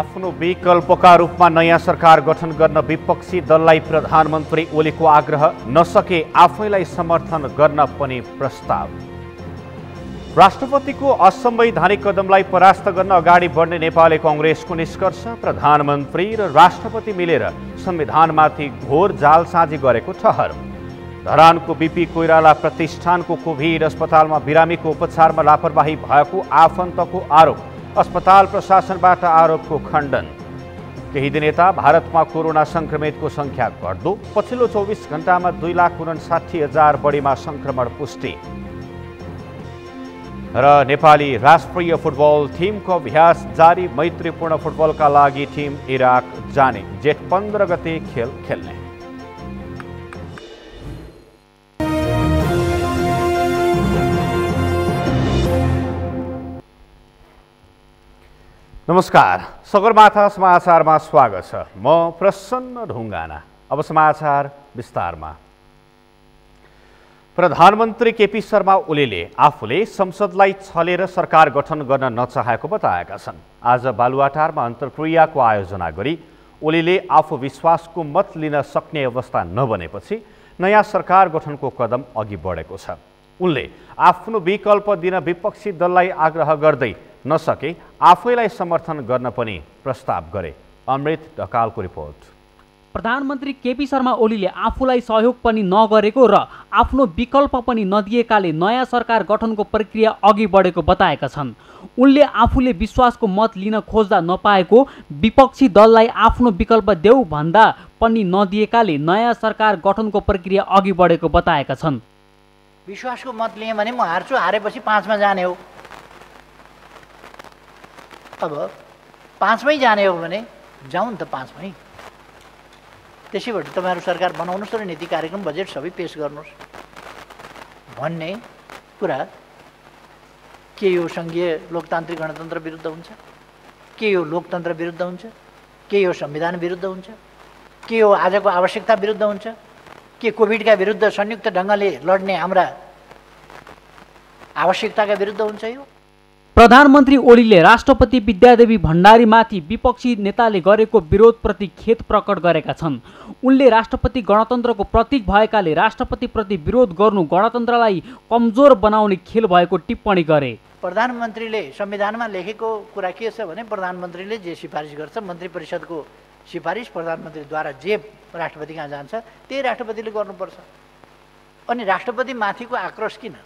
आफ्नो विकल्पका रूपमा नयाँ सरकार गठन गर्न विपक्षी दललाई प्रधानमन्त्री ओलीको आग्रह, नसके आफैलाई समर्थन गर्न पनि प्रस्ताव। राष्ट्रपतिको असंवैधानिक कदमलाई परास्त गर्न अगाडि बढ्ने नेपाली कांग्रेसको निष्कर्ष, प्रधानमन्त्री र राष्ट्रपति मिलेर संविधानमाथि घोर जालसाजी गरेको ठहर। धरानको बीपी कोइराला प्रतिष्ठानको कोभिड अस्पतालमा बिरामीको उपचारमा लापरवाही भएको आफन्तको आरोप, अस्पताल प्रशासनबाट आरोपको खण्डन। केही दिन यता भारतमा कोरोना संक्रमितको संख्या घट्दो, पछिल्लो 24 घण्टामा 2,59,000 बढीमा संक्रमण पुष्टि। र नेपाली राष्ट्रिय फुटबल टिमको अभ्यास जारी, मैत्रीपूर्ण फुटबलका लागि टिम इराक जाने, जेठ 15 गते खेल खेल्ने। नमस्कार, सगरमाथा समाचारमा स्वागत छ। म प्रसन्न ढुङ्गाना। अब समाचार विस्तारमा। प्रधानमन्त्री केपी शर्मा ओलीले आफूले संसदलाई छलेर सरकार गठन गर्न नचाहेको बताएका छन्। आज बालुवाटारमा अन्तर्क्रियाको आयोजना गरी ओलीले आफू विश्वासको मत लिन सक्ने अवस्था नबनेपछि नयाँ सरकार गठनको कदम अघि बढेको छ। उनले आफ्नो विकल्प दिन विपक्षी दललाई आग्रह गर्दै नसके आफैलाई समर्थन गर्न पनि प्रस्ताव गरे। अमृत ढकालको रिपोर्ट। प्रधानमन्त्री केपी शर्मा ओलीले आफूलाई सहयोग पनि नगरेको र आफ्नो विकल्प पनि नदिएकाले नयाँ सरकार गठनको प्रक्रिया अघि बढेको बताएका छन्। उनले आफूले विश्वासको मत लिन खोज्दा नपाएको, विपक्षी दललाई आफ्नो विकल्प देऊ भन्दा पनि नदिएकाले नयाँ सरकार गठनको प्रक्रिया अघि बढेको बताएका छन्। विश्वासको मत लिएँ भने म हार्छु, हारेपछि 5 मा जाने हो। अब 5 मै जाने हो भने जाउँ त 5 मै। त्यसैबाट तपाईँहरू सरकार बनाउनुहोस् र नीति कार्यक्रम बजेट सबै पेश गर्नुहोस् भन्ने कुरा के यो सङ्घीय लोकतान्त्रिक गणतन्त्र विरुद्ध हुन्छ? के यो लोकतन्त्र विरुद्ध हुन्छ? के यो संविधान विरुद्ध हुन्छ? के यो आजको आवश्यकता विरुद्ध हुन्छ? के कोभिडका विरुद्ध संयुक्त ढङ्गले लड्ने हाम्रा आवश्यकताका विरुद्ध हुन्छ? यो प्रधानमन्त्री ओलीले राष्ट्रपति विद्यादेवी भण्डारीमाथि विपक्षी नेताले गरेको विरोधप्रति खेद प्रकट गरेका छन्। उनले राष्ट्रपति गणतन्त्रको प्रतीक भएकाले राष्ट्रपतिप्रति विरोध गर्नु गणतन्त्रलाई कमजोर बनाउने खेल भएको टिप्पणी गरे। प्रधानमन्त्रीले संविधानमा लेखेको कुरा के छ भने प्रधानमन्त्रीले जे सिफारिस गर्छ, मन्त्री परिषदको सिफारिस प्रधानमन्त्रीद्वारा जे राष्ट्रपति कहाँ जान्छ त्यही राष्ट्रपतिले गर्नुपर्छ। अनि राष्ट्रपति माथिको आक्रोश किन?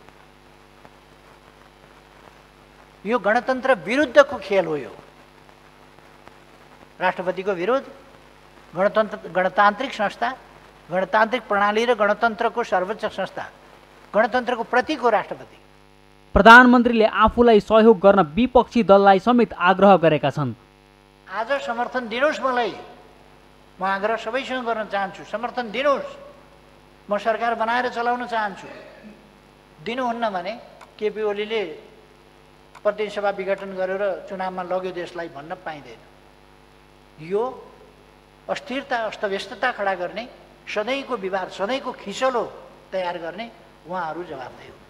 यो गणतन्त्र विरुद्धको खेल हो। यो राष्ट्रपतिको विरोध, गणतान्त्रिक संस्था, गणतान्त्रिक प्रणाली र गणतन्त्रको सर्वोच्च संस्था, गणतन्त्रको प्रतीक हो राष्ट्रपति। प्रधानमन्त्रीले आफूलाई सहयोग गर्न विपक्षी दललाई समेत आग्रह गरेका छन्। आज समर्थन दिनुहोस् मलाई, म आग्रह सबैसँग गर्न चाहन्छु, समर्थन दिनुहोस्। म सरकार बनाएर चलाउन चाहन्छु। दिनुहुन्न भने केपी ओलीले प्रतिनिधि सभा विघटन गरेर चुनावमा लग्यो देशलाई भन्न पाइँदैन। यो अस्थिरता, अस्तव्यस्तता खडा गर्ने, सधैँको विवाद, सधैँको खिचलो तयार गर्ने उहाँहरू जवाफदेही हुनुहुन्छ।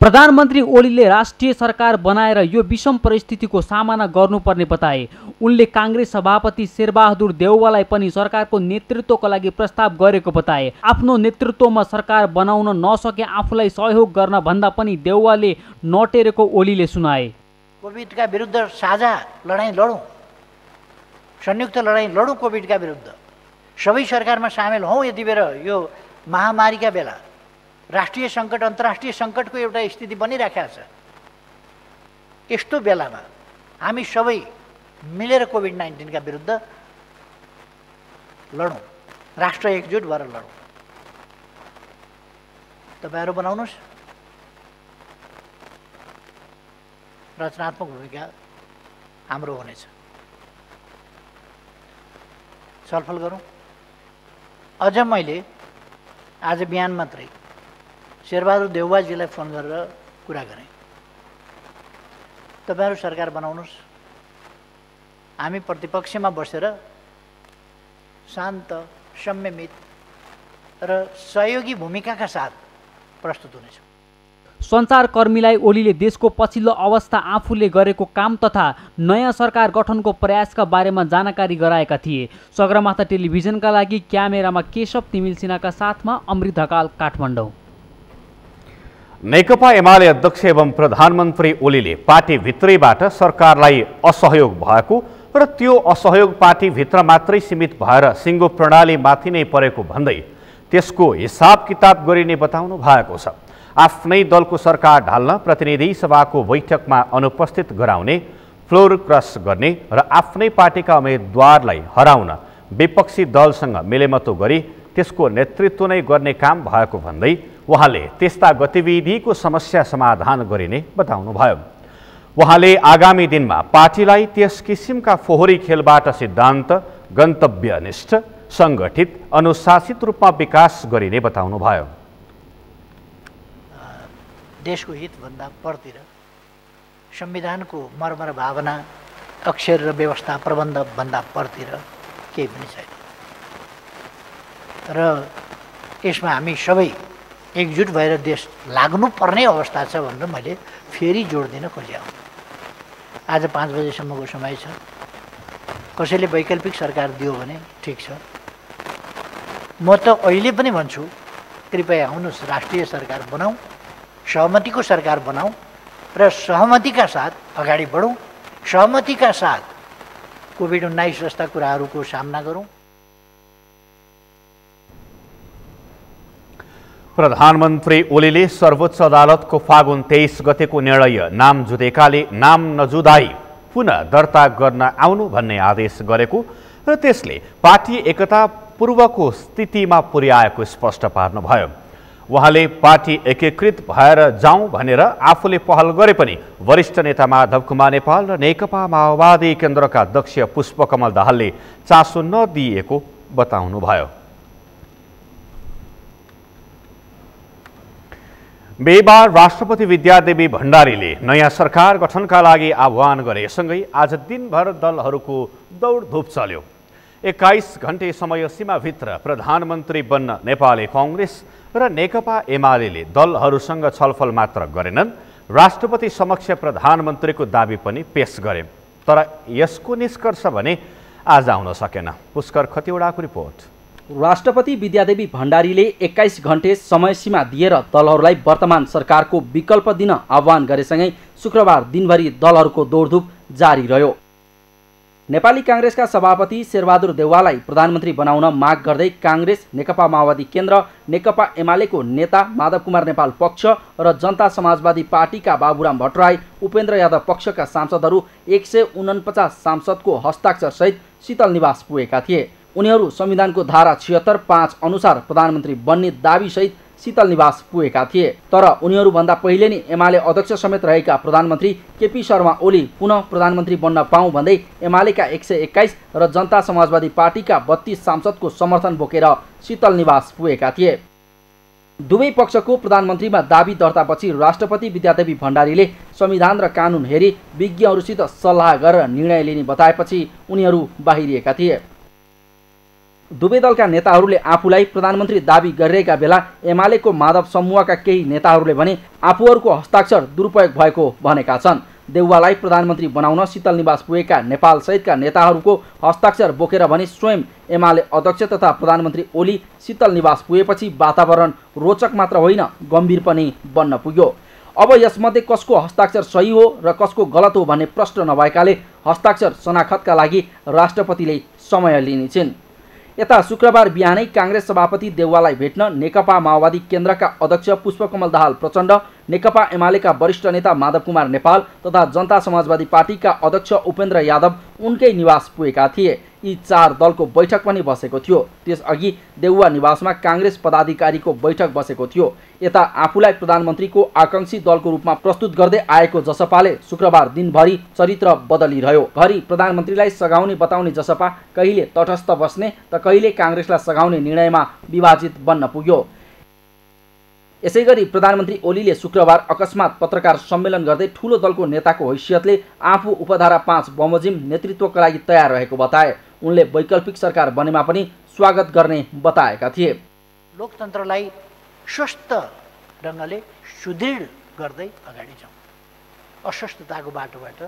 प्रधानमन्त्री ओलीले राष्ट्रिय सरकार बनाएर यो विषम परिस्थितिको सामना गर्नुपर्ने बताए। उनले काङ्ग्रेस सभापति शेरबहादुर देउवालाई पनि सरकारको नेतृत्वको लागि प्रस्ताव गरेको बताए। आफ्नो नेतृत्वमा सरकार बनाउन नसके आफूलाई सहयोग गर्न भन्दा पनि देउवाले नटेरेको ओलीले सुनाए। कोभिडका विरुद्ध साझा लडाईँ लडौँ, संयुक्त लडाईँ लडौँ कोभिडका विरुद्ध। सबै सरकारमा सामेल हौँ। यति बेर यो महामारीका बेला राष्ट्रिय सङ्कट, अन्तर्राष्ट्रिय सङ्कटको एउटा स्थिति बनिराखेको छ। यस्तो बेलामा हामी सबै मिलेर कोभिड-19 विरुद्ध लडौँ, राष्ट्र एकजुट भएर लडौँ। तपाईँहरू बनाउनुहोस्, रचनात्मक भूमिका हाम्रो हुनेछ। छलफल गरौँ। अझ मैले आज बिहान मात्रै शेरबहादुर देउवाजीलाई फोन गरेर कुरा गरेँ। तपाईँहरू सरकार बनाउनुहोस्, हामी प्रतिपक्षमा बसेर शान्त, संयमित र सहयोगी भूमिकाका साथ प्रस्तुत हुनेछौँ। सञ्चारकर्मीलाई ओलीले देशको पछिल्लो अवस्था, आफूले गरेको काम तथा नयाँ सरकार गठनको प्रयासका बारेमा जानकारी गराएका थिए। सगरमाथा टेलिभिजनका लागि क्यामेरामा केशव तिमिल सिन्हाका साथमा अमृत ढकाल, काठमाडौँ। नेकपा एमाले अध्यक्ष एवं प्रधानमन्त्री ओलीले पार्टीभित्रैबाट सरकारलाई असहयोग भएको र त्यो असहयोग पार्टीभित्र मात्रै सीमित भएर सिङ्गो प्रणालीमाथि नै परेको भन्दै त्यसको हिसाब किताब गरिने बताउनु भएको छ। आफ्नै दलको सरकार ढाल्न प्रतिनिधि सभाको बैठकमा अनुपस्थित गराउने, फ्लोर क्रस गर्ने र आफ्नै पार्टीका उम्मेदवारलाई हराउन विपक्षी दलसँग मिलेमतो गरी त्यसको नेतृत्व नै गर्ने काम भएको भन्दै उहाँले त्यस्ता गतिविधिको समस्या समाधान गरिने बताउनुभयो। उहाँले आगामी दिनमा पार्टीलाई त्यस किसिमका फोहोरी खेलबाट सिद्धान्त, गन्तव्यनिष्ठ, सङ्गठित, अनुशासित रूपमा विकास गरिने बताउनुभयो। देशको हितभन्दा परतिर संविधानको मर्म र भावना, अक्षर र व्यवस्था प्रबन्धभन्दा परतिर केही पनि छैन र यसमा हामी सबै एकजुट भएर देश लाग्नुपर्ने अवस्था छ भनेर मैले फेरि जोड दिन खोजेँ। आज 5 बजेसम्मको समय छ। कसैले वैकल्पिक सरकार दियो भने ठिक छ। म त अहिले पनि भन्छु, कृपया आउनुहोस्, राष्ट्रिय सरकार बनाऊ, सहमतिको सरकार बनाऊ र सहमतिका साथ अगाडि बढौँ, सहमतिका साथ कोभिड-19 जस्ता कुराहरूको सामना गरौँ। प्रधानमन्त्री ओलीले सर्वोच्च अदालतको फागुन 23 गतेको निर्णय नाम जुधेकाले नाम नजुदाई पुनः दर्ता गर्न आउनु भन्ने आदेश गरेको र त्यसले पार्टी एकता पूर्वको स्थितिमा पुर्याएको स्पष्ट पार्नुभयो। उहाँले पार्टी एकीकृत भएर जाउँ भनेर आफूले पहल गरे पनि वरिष्ठ नेता माधव कुमार नेपाल र नेकपा माओवादी केन्द्रका अध्यक्ष पुष्पकमल दाहालले चासो नदिएको बताउनुभयो। बिहिबार राष्ट्रपति विद्यादेवी भण्डारीले नयाँ सरकार गठनका लागि आह्वान गरेसँगै आज दिनभर दलहरूको दौडधुप चल्यो। 21 घण्टे समय सीमाभित्र प्रधानमन्त्री बन्न नेपाली कांग्रेस र नेकपा एमाले दलहरूसँग छलफल मात्र गरेनन्, राष्ट्रपति समक्ष प्रधानमन्त्रीको दाबी पनि पेश गरे। तर यसको निष्कर्ष भने आज आउन सकेन। पुष्कर खतिवडाको रिपोर्ट। राष्ट्रपति विद्यादेवी भण्डारीले 21 घण्टे समय सीमा दिएर दलहरूलाई वर्तमान सरकारको विकल्प दिन आह्वान गरेसँगै शुक्रबार दिनभरि दलहरूको दौडधुप जारी रह्यो। नेपाली कांग्रेसका सभापति शेरबहादुर देउवालाई प्रधानमन्त्री बनाउन माग गर्दै कांग्रेस, नेकपा माओवादी केन्द्र, नेकपा एमालेको नेता माधव कुमार नेपाल पक्ष र जनता समाजवादी पार्टीका बाबुराम भट्टराई, उपेन्द्र यादव पक्षका सांसदहरू 149 सांसदको हस्ताक्षरसहित शीतल निवास पुगेका थिए। उनीहरू संविधानको धारा 76(5) अनुसार प्रधानमन्त्री बन्ने दाबीसहित शीतल निवास पुगेका थिए। तर उनीहरूभन्दा पहिले नै एमाले अध्यक्ष समेत रहेका प्रधानमन्त्री केपी शर्मा ओली पुनः प्रधानमन्त्री बन्न पाऊँ भन्दै एमालेका 121 र जनता समाजवादी पार्टीका 32 सांसदको समर्थन बोकेर शीतल निवास पुगेका थिए। दुवै पक्षको प्रधानमन्त्रीमा दाबी दर्तापछि राष्ट्रपति विद्यादेवी भण्डारीले संविधान र कानुन हेरी विज्ञहरूसित सल्लाह गरेर निर्णय लिने बताएपछि उनीहरू बाहिरिएका थिए। दुवै दलका नेताहरूले आफूलाई प्रधानमन्त्री दाबी गरिरहेका बेला एमालेको माधव समूहका केही नेताहरूले भने आफूहरूको हस्ताक्षर दुरुपयोग भएको भनेका छन्। देउवालाई प्रधानमन्त्री बनाउन शीतल निवास पुगेका नेपाल सहितका नेताहरूको हस्ताक्षर बोकेर भने स्वयं एमाले अध्यक्ष तथा प्रधानमन्त्री ओली शीतल निवास पुगेपछि वातावरण रोचक मात्र होइन, गम्भीर पनि बन्न पुग्यो। अब यसमध्ये कसको हस्ताक्षर सही हो र कसको गलत हो भन्ने प्रश्न नभएकाले हस्ताक्षर शनाखतका लागि राष्ट्रपतिले समय लिनेछन्। यता शुक्रबार बिहानै कांग्रेस सभापति देउवालाई भेट्न नेकपा माओवादी केन्द्रका अध्यक्ष पुष्पकमल दाहाल प्रचण्ड, नेकपा एमालेका वरिष्ठ नेता माधव कुमार नेपाल तथा जनता समाजवादी पार्टीका अध्यक्ष उपेन्द्र यादव उनकै निवास पुगेका थिए। यी 4 दलको बैठक पनि बसेको थियो। त्यसअघि देउवा निवासमा कांग्रेस पदाधिकारीको बैठक बसेको थियो। यता आफूलाई प्रधानमन्त्रीको आकांक्षी दलको रूपमा प्रस्तुत गर्दै आएको जसपाले शुक्रबार दिनभरि चरित्र बदलिरह्यो। घरि प्रधानमन्त्रीलाई सघाउने बताउने जसपा कहिले तटस्थ बस्ने त कहिले कांग्रेसलाई सघाउने निर्णयमा विभाजित बन्न पुग्यो। यसैगरी प्रधानमन्त्री ओलीले शुक्रबार अकस्मात पत्रकार सम्मेलन गर्दै ठूलो दलको नेताको हैसियतले आफू उपधारा 5 बमोजिम नेतृत्वका लागि तयार रहेको बताए। उनले वैकल्पिक सरकार बनेमा पनि स्वागत गर्ने बताएका थिए। लोकतन्त्रलाई स्वस्थ ढङ्गले सुदृढ गर्दै अगाडि जाउँ। अस्वस्थताको बाटोबाट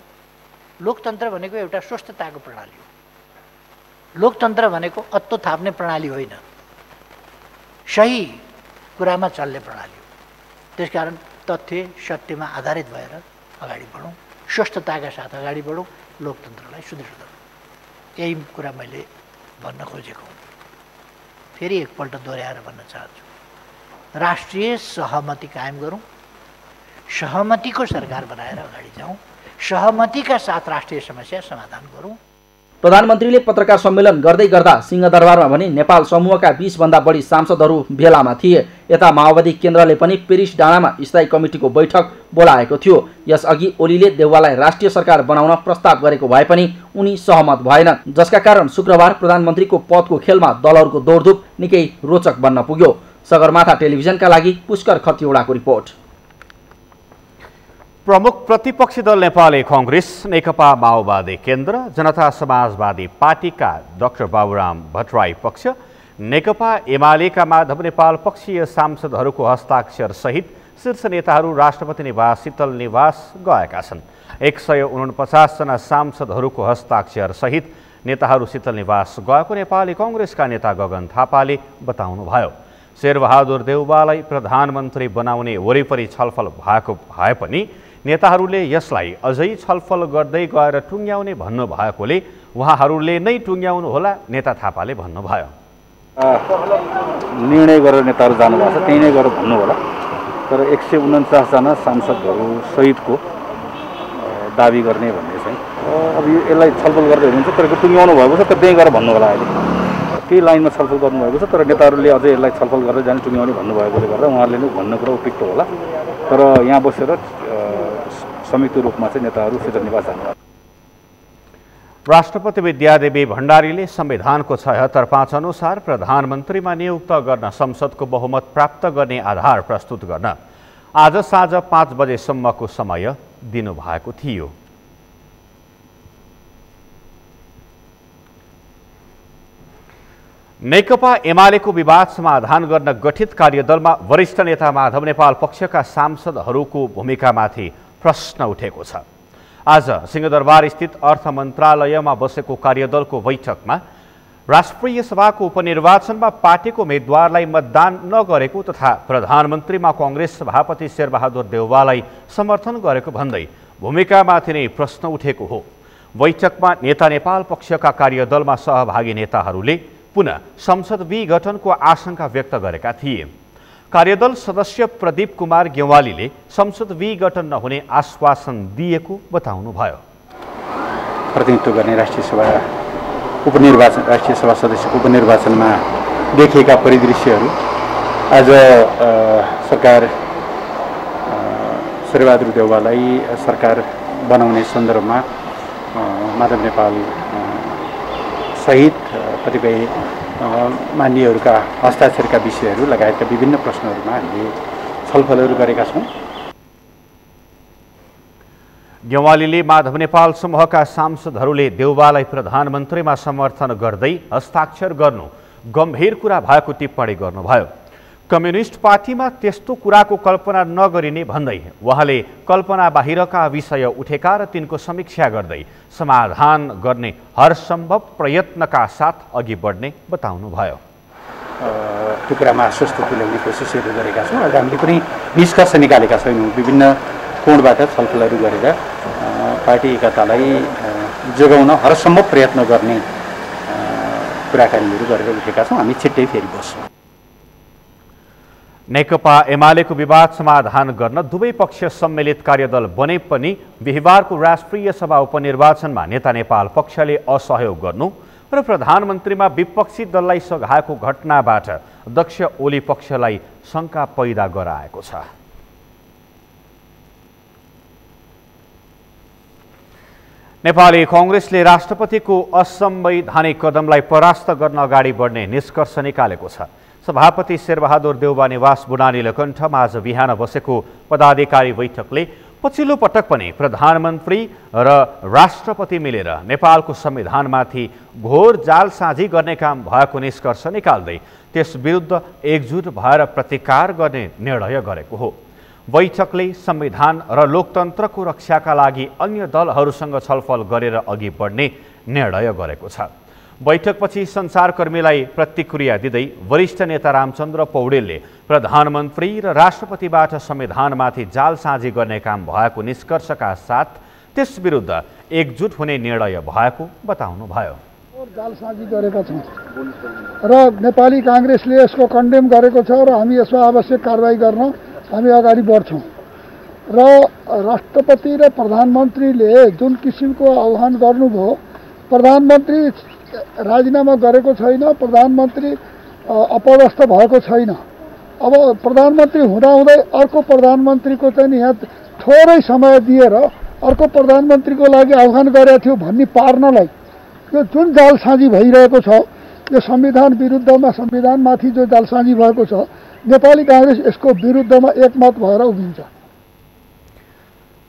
लोकतन्त्र भनेको एउटा स्वस्थताको प्रणाली हो। लोकतन्त्र भनेको अत्तो थाप्ने प्रणाली होइन, सही कुरामा चल्ने प्रणाली हो। त्यसकारण तथ्य सत्यमा आधारित भएर अगाडि बढौँ, स्वस्थताका साथ अगाडि बढौँ, लोकतन्त्रलाई सुदृढ गरौँ। यही कुरा मैले भन्न खोजेको हुँ। फेरि एकपल्ट दोहोऱ्याएर भन्न चाहन्छु, राष्ट्रिय सहमति कायम गरौँ, सहमतिको सरकार बनाएर अगाडि जाउँ, सहमतिका साथ राष्ट्रिय समस्या समाधान गरौँ। प्रधानमन्त्रीले पत्रकार सम्मेलन गर्दै गर्दा सिंहदरबारमा भने नेपाल समूहका 20 भन्दा बढी सांसदहरू भेलामा थिए। यता माओवादी केन्द्रले पनि पेरिस डाँडामा स्थायी कमिटीको बैठक बोलाएको थियो। यसअघि ओलीले देउवालाई राष्ट्रिय सरकार बनाउन प्रस्ताव गरेको भए पनि उनी सहमत भएनन्, जसका कारण शुक्रबार प्रधानमन्त्रीको पदको खेलमा दलहरूको दौडधुप निकै रोचक बन्न पुग्यो। सगरमाथा टेलिभिजनका लागि पुष्कर खतिवडाको रिपोर्ट। प्रमुख प्रतिपक्षी दल नेपाली कांग्रेस, नेकपा माओवादी केन्द्र, जनता समाजवादी पार्टीका डाक्टर बाबुराम भट्टराई पक्ष, नेकपा एमालेका माधव नेपाल पक्षीय सांसदहरूको हस्ताक्षर सहित शीर्ष नेताहरू राष्ट्रपति निवास शीतल निवास गएका छन्। 149 जना सांसदहरूको हस्ताक्षर सहित नेताहरू शीतल निवास गएको नेपाली कांग्रेसका नेता गगन थापाले बताउनुभयो। शेरबहादुर देउवालाई प्रधानमन्त्री बनाउने वरिपरि छलफल भएको भए पनि नेताहरूले यसलाई अझै छलफल गर्दै गएर टुङ्ग्याउने भन्नुभएकोले उहाँहरूले नै टुङ्ग्याउनु होला, नेता थापाले भन्नुभयो। निर्णय गरेर नेताहरू जानुभएको छ, त्यही नै गरेर भन्नु होला। तर 149 जना सांसदहरू सहितको दाबी गर्ने भन्ने चाहिँ अब यसलाई छलफल गर्दै हुनुहुन्छ, तर टुङ्ग्याउनु भएको छ, तर त्यही गरेर भन्नु होला। अहिले केही लाइनमा छलफल गर्नुभएको छ, तर नेताहरूले अझै यसलाई छलफल गरेर जाने टुङ्ग्याउने भन्नुभएकोले गर्दा उहाँहरूले नै भन्ने कुरा उपयुक्त होला। तर यहाँ बसेर संयुक्त रूपमा चाहिँ नेताहरू शीतल निवास जानुभएको। राष्ट्रपति विद्यादेवी भण्डारीले संविधानको 76(5) अनुसार प्रधानमन्त्रीमा नियुक्त गर्न संसदको बहुमत प्राप्त गर्ने आधार प्रस्तुत गर्न आज साँझ 5 बजेसम्मको समय दिनुभएको थियो। नेकपा एमालेको विवाद समाधान गर्न गठित कार्यदलमा वरिष्ठ नेता माधव नेपाल पक्षका सांसदहरूको भूमिकामाथि प्रश्न उठेको छ। आज सिंहदरबार स्थित अर्थ मन्त्रालयमा बसेको कार्यदलको बैठकमा राष्ट्रिय सभाको उपनिर्वाचनमा पार्टीको उम्मेद्वारलाई मतदान नगरेको तथा प्रधानमन्त्रीमा कांग्रेस सभापति शेरबहादुर देउवालाई समर्थन गरेको भन्दै भूमिकामाथि नै प्रश्न उठेको हो। बैठकमा नेता नेपाल पक्षका कार्यदलमा सहभागी नेताहरूले पुनः संसद विघटनको आशंका व्यक्त गरेका थिए। कार्यदल सदस्य प्रदीप कुमार गेवालीले संसद विघटन नहुने आश्वासन दिएको बताउनुभयो। प्रतिनिधित्व गर्ने राष्ट्रिय सभा सदस्यको उपनिर्वाचनमा देखिएका परिदृश्यहरू आज सरकार शेरबहादुर देउवालाई सरकार बनाउने सन्दर्भमा माधव नेपाल सहित कतिपय मान्यहरूका हस्ताक्षरका विषयहरू लगायतका विभिन्न प्रश्नहरूमा हामीले छलफलहरू गरेका छौँ। गेवालीले माधव नेपाल समूहका सांसदहरूले देउवालाई प्रधानमन्त्रीमा समर्थन गर्दै हस्ताक्षर गर्नु गम्भीर कुरा भएको टिप्पणी गर्नुभयो। कम्युनिस्ट पार्टीमा त्यस्तो कुराको कल्पना नगरिने भन्दै उहाँले कल्पना बाहिरका विषय उठेका र तिनको समीक्षा गर्दै समाधान गर्ने हरसम्भव प्रयत्नका साथ अघि बढ्ने बताउनुभयो। त्यो कुरामा आश्वस्त तुल्याउने कोसिसहरू गरेका छौँ। आज हामीले पनि निष्कर्ष निकालेका छैनौँ। विभिन्न कोणबाट छलफलहरू गरेर पार्टी एकतालाई जोगाउन हरसम्भव प्रयत्न गर्ने कुराकानीहरू गरेर उठेका छौँ। हामी छिट्टै फेरि बस्छौँ। नेकपा एमालेको विवाद समाधान गर्न दुवै पक्ष सम्मिलित कार्यदल बने पनि बिहिबारको राष्ट्रिय सभा उपनिर्वाचनमा नेता नेपाल पक्षले असहयोग गर्नु र प्रधानमन्त्रीमा विपक्षी दललाई सघाएको घटनाबाट अध्यक्ष ओली पक्षलाई शङ्का पैदा गराएको छ। नेपाली कांग्रेसले राष्ट्रपतिको असंवैधानिक कदमलाई परास्त गर्न अगाडि बढ्ने निष्कर्ष निकालेको छ। सभापति शेरबहादुर देउवा निवास बुढानी लकण्ठमा आज बिहान बसेको पदाधिकारी बैठकले पछिल्लो पटक पनि प्रधानमन्त्री र राष्ट्रपति मिलेर नेपालको संविधानमाथि घोर जालसाजी गर्ने काम भएको निष्कर्ष निकाल्दै त्यस विरुद्ध एकजुट भएर प्रतिकार गर्ने निर्णय गरेको हो। बैठकले संविधान र लोकतन्त्रको रक्षाका लागि अन्य दलहरूसँग छलफल गरेर अघि बढ्ने निर्णय गरेको छ। बैठकपछि सञ्चारकर्मीलाई प्रतिक्रिया दिँदै वरिष्ठ नेता रामचन्द्र पौडेलले प्रधानमन्त्री र राष्ट्रपतिबाट संविधानमाथि जालसाजी गर्ने काम भएको निष्कर्षका साथ त्यस विरुद्ध एकजुट हुने निर्णय भएको बताउनुभयो। जालसाजी गरेका छौँ र नेपाली काङ्ग्रेसले यसको कन्डेम गरेको छ र हामी यसमा आवश्यक कारबाही गर्न हामी अगाडि बढ्छौँ र राष्ट्रपति र प्रधानमन्त्रीले जुन किसिमको आह्वान गर्नुभयो, प्रधानमन्त्री राजीनामा गरेको छैन, प्रधानमन्त्री अपदस्थ भएको छैन। अब प्रधानमन्त्री हुँदाहुँदै अर्को प्रधानमन्त्रीको चाहिँ यहाँ थोरै समय दिएर अर्को प्रधानमन्त्रीको लागि आह्वान गरेको थियो भन्ने पार्नलाई यो जुन जालसाजी भइरहेको छ, यो संविधान विरुद्धमा संविधानमाथि जो जालसाजी भएको छ, नेपाली काङ्ग्रेस यसको विरुद्धमा एकमत भएर उभिन्छ।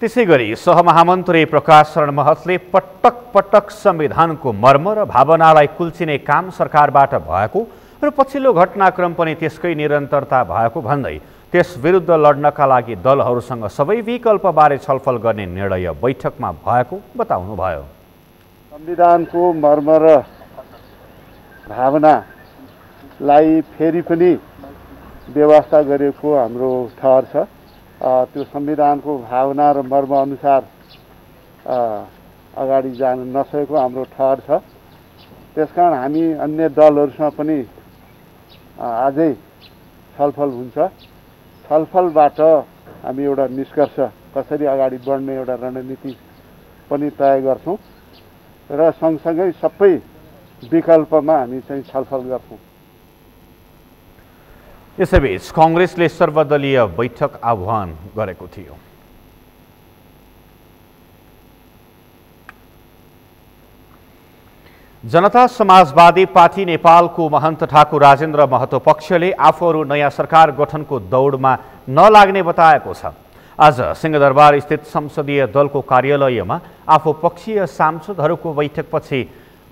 त्यसैगरी सहमहामन्त्री प्रकाश शरण महतले पटक पटक संविधानको मर्म र भावनालाई कुल्चिने काम सरकारबाट भएको र पछिल्लो घटनाक्रम पनि त्यसकै निरन्तरता भएको भन्दै त्यस विरुद्ध लड्नका लागि दलहरूसँग सबै विकल्पबारे छलफल गर्ने निर्णय बैठकमा भएको बताउनुभयो। संविधानको मर्म र भावनालाई फेरि पनि व्यवस्था गरेको हाम्रो ठहर छ। त्यो संविधानको भावना र मर्म अनुसार अगाडि जान नसकेको हाम्रो ठहर छ। त्यसकारण हामी अन्य दलहरूसँग पनि आजै छलफल हुन्छ। छलफलबाट हामी एउटा निष्कर्ष कसरी अगाडि बढ्ने एउटा रणनीति पनि तय गर्छौँ र सँगसँगै सबै विकल्पमा हामी चाहिँ छलफल गर्छौँ। यसैबीच कांग्रेसले सर्वदलीय बैठक आह्वान गरेको थियो। जनता समाजवादी पार्टी नेपालको महन्त ठाकुर राजेन्द्र महतो पक्षले आफूहरू नयाँ सरकार गठनको दौडमा नलाग्ने बताएको छ। आज सिंहदरबार स्थित संसदीय दलको कार्यालयमा आफू पक्षीय सांसदहरूको बैठकपछि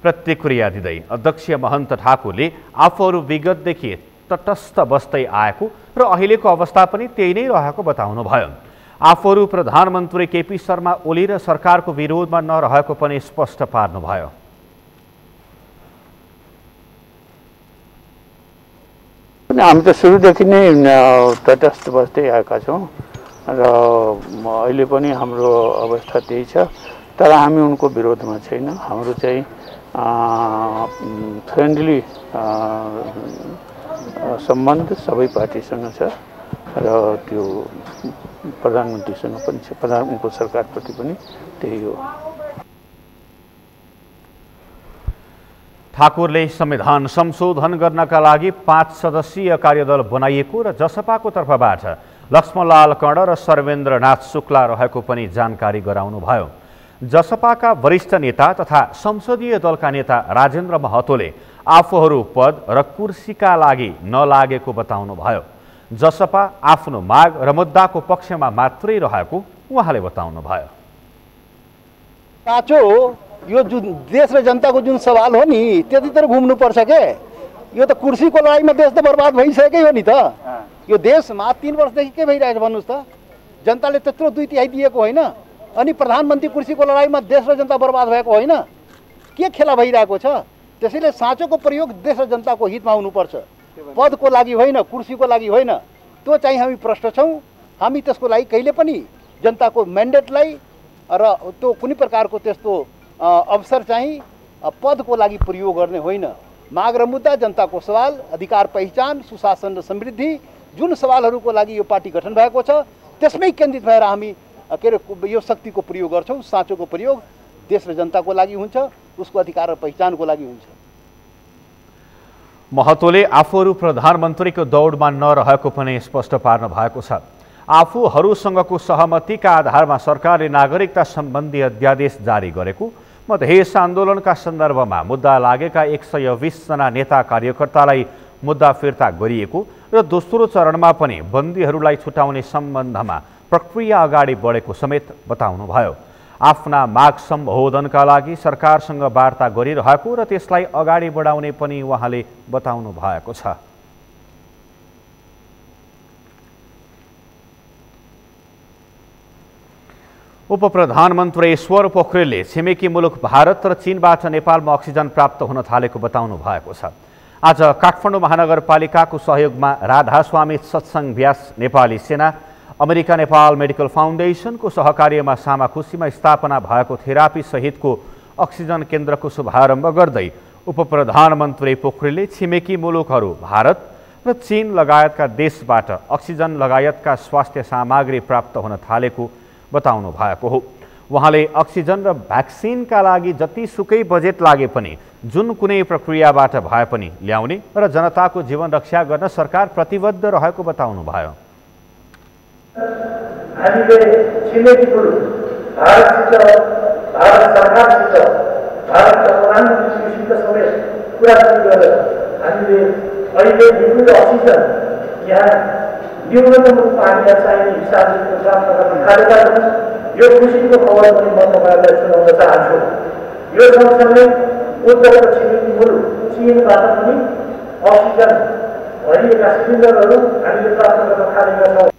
प्रतिक्रिया दिँदै अध्यक्ष महन्त ठाकुरले आफूहरू विगतदेखि तटस्थ बस्दै आएको र अहिलेको अवस्था पनि त्यही नै रहेको बताउनुभयो। आफूहरू प्रधानमन्त्री केपी शर्मा ओली र सरकारको विरोधमा नरहेको पनि स्पष्ट पार्नुभयो। हामी त सुरुदेखि नै तटस्थ बस्दै आएका छौँ र अहिले पनि हाम्रो अवस्था त्यही छ। तर हामी उनको विरोधमा छैन। हाम्रो चाहिँ फ्रेन्डली सम्बन्ध सबै पार्टीसँग छ र त्यो प्रधानमन्त्रीसँग पनि छ, उनको सरकारप्रति पनि त्यही हो। ठाकुरले संविधान संशोधन गर्नका लागि 5 सदस्यीय कार्यदल बनाइएको र जसपाको तर्फबाट लक्ष्मणलाल कर्ण र सर्वेन्द्रनाथ शुक्ला रहेको पनि जानकारी गराउनुभयो। जसपाका वरिष्ठ नेता तथा संसदीय दलका नेता राजेन्द्र महतोले आफूहरू पद र कुर्सीका लागि नलागेको बताउनुभयो। जसपा आफ्नो माग र मुद्दाको पक्षमा मात्रै रहेको उहाँले बताउनुभयो। साँचो यो जुन देश र जनताको जुन सवाल हो नि त्यतितिर घुम्नुपर्छ के। यो त कुर्सीको लडाइँमा देश त बर्बाद भइसकेकै हो नि त। यो देशमा 3 वर्षदेखि के भइरहेछ भन्नुहोस् त। जनताले त्यत्रो 2/3 दिएको होइन अनि प्रधानमन्त्री कुर्सीको लडाइँमा देश र जनता बर्बाद भएको होइन। के खेला भइरहेको छ। त्यसैले साँचोको प्रयोग देश र जनताको हितमा हुनुपर्छ, पदको लागि होइन, कुर्सीको लागि होइन। त्यो चाहिँ हामी प्रष्ट छौँ। हामी त्यसको लागि कहिले पनि जनताको म्यान्डेटलाई र त्यो कुनै प्रकारको त्यस्तो अवसर चाहिँ पदको लागि प्रयोग गर्ने होइन। माग र मुद्दा, जनताको सवाल, अधिकार पहिचान, सुशासन र समृद्धि जुन सवालहरूको लागि यो पार्टी गठन भएको छ त्यसमै केन्द्रित भएर हामी यो शक्तिको प्रयोग गर्छौँ। साँचोको प्रयोग देश र जनताको लागि हुन्छ, उसको अधिकार र पहिचानको लागि हुन्छ। महतोले आफूहरू प्रधानमन्त्रीको दौडमा नरहेको पनि स्पष्ट पार्नु भएको छ। आफूहरूसँगको सहमतिका आधारमा सरकारले नागरिकता सम्बन्धी अध्यादेश जारी गरेको, मधेस आन्दोलनका सन्दर्भमा मुद्दा लागेका 120 जना नेता कार्यकर्तालाई मुद्दा फिर्ता गरिएको र दोस्रो चरणमा पनि बन्दीहरूलाई छुटाउने सम्बन्धमा प्रक्रिया अगाडि बढेको समेत बताउनुभयो। आफ्ना माग सम्बोधनका लागि सरकारसँग वार्ता गरिरहेको र त्यसलाई अगाडि बढाउने पनि उहाँले बताउनु भएको छ। उपप्रधानमन्त्री ईश्वर पोखरेलले छिमेकी मुलुक भारत र चीनबाट नेपालमा अक्सिजन प्राप्त हुन थालेको बताउनु भएको छ। आज काठमाडौँ महानगरपालिकाको सहयोगमा राधास्वामी सत्सङ्ग व्यास नेपाली सेना, अमेरिका नेपाल मेडिकल फाउन्डेसनको सहकार्यमा सामाखुसीमा स्थापना भएको थेरापी सहितको अक्सिजन केन्द्रको शुभारम्भ गर्दै उपप्रधानमन्त्री पोखरेलले छिमेकी मुलुकहरू भारत र चीन लगायतका देशबाट अक्सिजन लगायतका स्वास्थ्य सामग्री प्राप्त हुन थालेको बताउनु भएको हो। उहाँले अक्सिजन र भ्याक्सिनका लागि जतिसुकै बजेट लागे पनि जुन कुनै प्रक्रियाबाट भए पनि ल्याउने र जनताको जीवन रक्षा गर्न सरकार प्रतिबद्ध रहेको बताउनु भयो। हामीले छिमेकी मुलुक भारतसित, भारत सरकारसित, भारतका प्रधानमन्त्रीसित समेत कुराकानी गरेर हामीले अहिले विपुल अक्सिजन यहाँ न्यूनतम रूपमा हामीलाई चाहिने हिसाबले प्राप्त गर्न थालेका छौँ। यो खुसीको खबर पनि म तपाईँहरूलाई सुनाउन चाहन्छु। यो सँगसँगै उत्तरको छिमेकी मुलुक चीनबाट पनि अक्सिजन भरिएका सिलिन्डरहरू हामीले प्राप्त गर्न थालेका छौँ।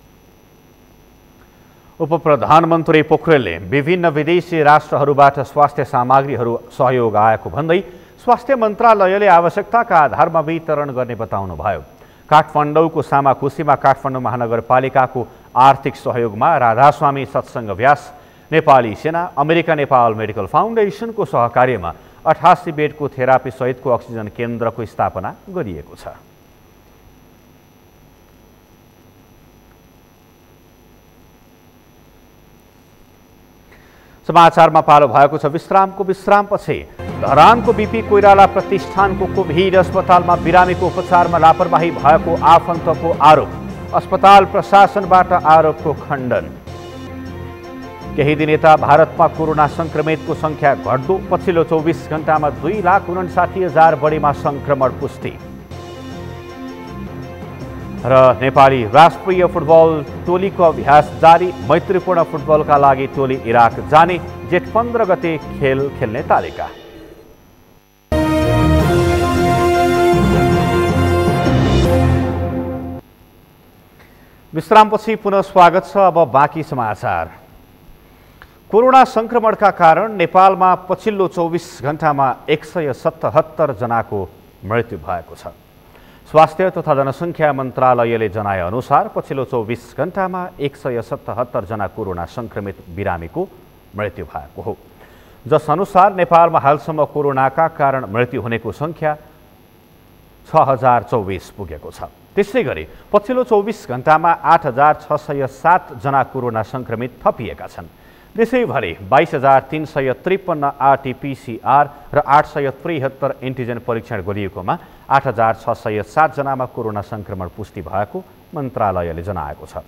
उपप्रधानमन्त्री पोखरेलले विभिन्न विदेशी राष्ट्रहरूबाट स्वास्थ्य सामग्रीहरू सहयोग आएको भन्दै स्वास्थ्य मन्त्रालयले आवश्यकताका आधारमा वितरण गर्ने बताउनु भयो। काठमाडौँको सामाखुसीमा काठमाडौँ महानगरपालिकाको आर्थिक सहयोगमा राधास्वामी सत्सङ्ग व्यास नेपाली सेना, अमेरिका नेपाल मेडिकल फाउन्डेसनको सहकार्यमा 88 बेडको थेरापी सहितको अक्सिजन केन्द्रको स्थापना गरिएको छ। समाचारमा पालो भएको छ विश्रामको। विश्रामपछि धरानको बीपी कोइराला प्रतिष्ठानको कोभिड अस्पतालमा बिरामीको उपचारमा लापरवाही भएको आफन्तको आरोप, अस्पताल प्रशासनबाट आरोपको खण्डन। केही दिन यता भारतमा कोरोना संक्रमितको संख्या घट्दो, पछिल्लो 24 घण्टामा 2,59,000 बढीमा संक्रमण पुष्टि। र नेपाली राष्ट्रिय फुटबल टोलीको अभ्यास जारी, मैत्रीपूर्ण फुटबलका लागि टोली इराक जाने, जेठ 15 गते खेल खेल्ने तालिका। विश्रामपछि पुनः स्वागत छ। अब बाँकी समाचार। कोरोना संक्रमणका कारण नेपालमा पछिल्लो 24 घण्टामा 177 जनाको मृत्यु भएको छ। स्वास्थ्य तथा जनसङ्ख्या मन्त्रालयले जनाए अनुसार पछिल्लो 24 घण्टामा 177 जना कोरोना संक्रमित बिरामीको मृत्यु भएको हो, जस अनुसार नेपालमा हालसम्म कोरोनाका कारण मृत्यु हुनेको संख्या 6024 पुगेको छ। त्यसै गरी पछिल्लो 24 घण्टामा 8607 जना कोरोना संक्रमित थपिएका छन्। देशैभरि 22,353 आरटीपीसीआर र 873 एन्टिजेन परीक्षण गरिएकोमा 8607 जनामा कोरोना संक्रमण पुष्टि भएको मन्त्रालयले जनाएको छ।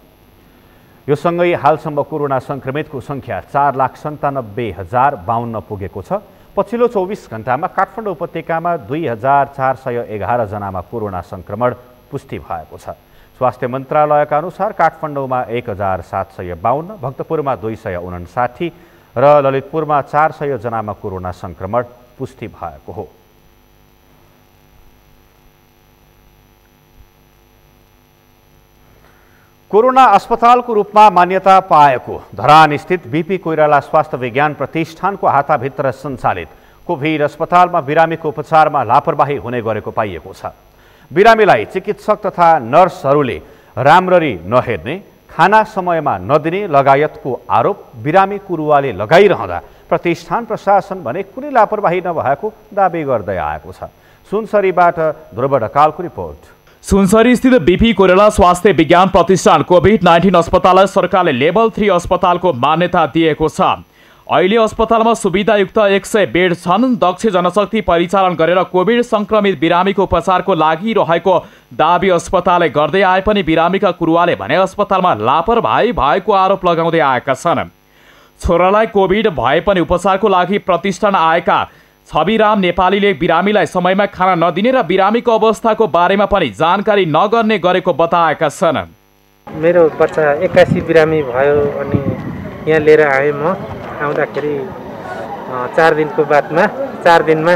यो सँगै हालसम्म कोरोना संक्रमितको संख्या 4,97,052 पुगेको छ। पछिल्लो 24 घण्टामा काठमाडौँ उपत्यकामा 2,411 जनामा कोरोना संक्रमण पुष्टि भएको छ। स्वास्थ्य मन्त्रालयका अनुसार काठमाडौँमा 1,752, भक्तपुरमा 259 र ललितपुरमा 400 जनामा कोरोना संक्रमण पुष्टि भएको हो। कोरोना अस्पतालको रूपमा मान्यता पाएको धरान स्थित बीपी कोइराला स्वास्थ्य विज्ञान प्रतिष्ठानको हाताभित्र सञ्चालित कोभिड अस्पतालमा बिरामीको उपचारमा लापरवाही हुने गरेको पाइएको छ। बिरामीलाई चिकित्सक तथा नर्सहरूले राम्ररी नहेर्ने, खाना समयमा नदिने लगायतको आरोप बिरामी कुरुवाले लगाइरहँदा प्रतिष्ठान प्रशासन भने कुनै लापरवाही नभएको दाबी गर्दै आएको छ। सुनसरीबाट ध्रुव ढकालको रिपोर्ट। सुनसरी स्थित बीपी कोइराला स्वास्थ्य विज्ञान प्रतिष्ठान कोभिड-19 अस्पताललाई सरकारले लेभल 3 अस्पतालको मान्यता दिएको छ। अहिले अस्पतालमा सुविधायुक्त 100 बेड छन्। दक्ष जनशक्ति परिचालन गरेर कोभिड संक्रमित बिरामीको उपचारको लागि रहेको दाबी अस्पतालले गर्दै आए पनि बिरामीका कुरुवाले भने अस्पतालमा लापरवाही भएको आरोप लगाउँदै आएका छन्। छोरालाई कोभिड भए पनि उपचारको लागि प्रतिष्ठान आएका छविराम नेपालीले बिरामीलाई समयमा खाना नदिने र बिरामीको अवस्थाको बारेमा पनि जानकारी नगर्ने गरेको बताएका छन्। मेरो बच्चा 81 बिरामी भयो अनि यहाँ लिएर आएँ। म आउँदाखेरि 4 दिनको बादमा 4 दिनमा